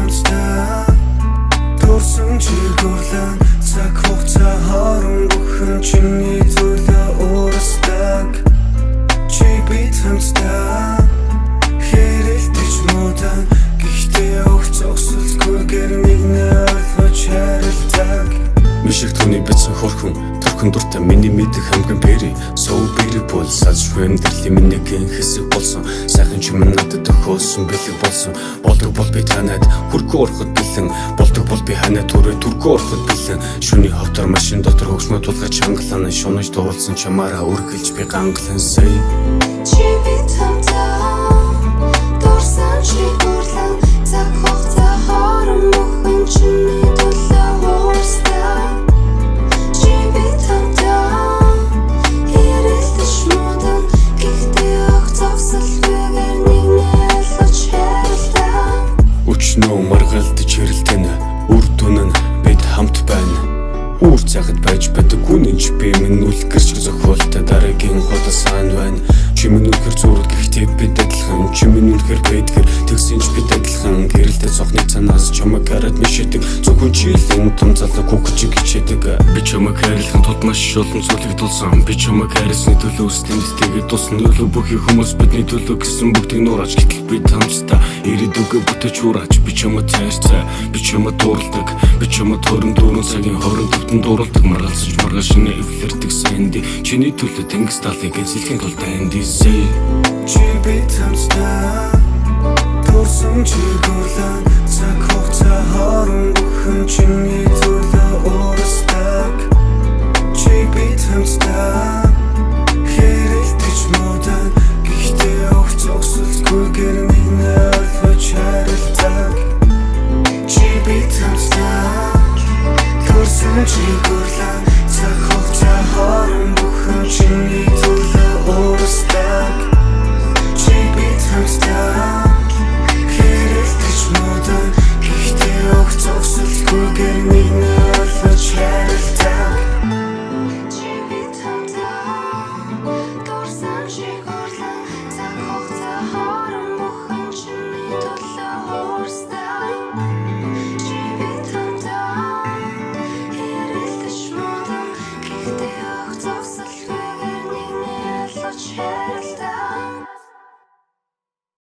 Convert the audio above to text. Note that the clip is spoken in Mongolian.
хамтдаа дурсан чигүрлэн цаг хугацаа хорон бүхэн чиний төлөө уурсдаг чи бид хамтдаа хэрэлдэж муудан гэхдээ өгч зогсолгүйгээр нэгнээ ойлгож харилдаг мишиг түүний бицэн хөрхөн төрхөн дуртай миний мэдэх хамгийн бэри сов бэри бол салшгүй амьдралын миний гэн хэсэг болсон сайхан чимэн надад тохиолсон бэлэг болсон болдог бол би танад хүрхүү ороход бэлэн болдог бол би ханаа түрээ түрхүү ороход бэлэн шүний ховтор машин дотор хөгшмө тулгаж чангалан шунаж дуулсан чамаараа үргэлж би гангалан сая чи бид хамтдаа дурсан чигүрлэн цаг хугацаа хорон бүхэн чиний төлөө уурсдаг чи бид хамтдаа хэрэлдэж муудан гэхдээ огт зогсолгүйгээр нэгнээ ойлгож харилдаг өчнөө маргалдаж хэрэлдэн үр дүн нь бид хамт байна үр цагт байж байдаг үнэнч би минь үлгэрч зохиолтой дараагийн хотод сайн байна чи минь үлгэр зурд гэхдээ бид адилхан чи минь үлгэр байдгэр тэгсэнч бид адилхан гэрэлтэй цохны цанаас чамайг хараад мишэдэг зөвхөн чи л энэ том залуу хүүхчиг хичээдэг би чамайг хайрлахын тулд маш олон зүйлийг дулсан би чамайг хайрласны төлөө үстэмстэйгээ тусна нөлөө бүхий хүмүүс бидний төлөө гэсэн бүгдийг нуураач гэтэл бид хамтдаа ирээдүгөө бүтэж ураач би чамайг хайрцаа би чамайг дурладаг би чамайг төрөн дөрөн цагийн хорон дуралдаг маргалцаж маргааш шинэ эвлэрдэг сэнди чиний төлөө тэнгис талыг эзэлхийн тулд эндисэй чи бид хамтдаа дурсан чигүрлэн цаг хугацаа хорон бүхэн чиний төлөө уурсдаг чи бид хамтдаа хэрэлдэж муудан гэхдээ огт зогсолгүйгээр нэгнээ ойлгож харилдаг чи бид хамтдаа дурсан чигүрлэн цаг хугацаа хорон бүхэн чиний төлөө уурсдаг чи бид хамтдаа хэрэлдэж муудан гэхдээ огт зогсолгүйгээр нэгнээ ойлгож харилдаг чи бид хамтдаа дурсан чигүрлэн цаг хугацаа хорон бүхэн чиний төлөө уурсдаг чи бид хамтдаа хэрэлдэж муудан гэхдээ огт зогсолгүйгээр нэгнээ ойлгож харилдаг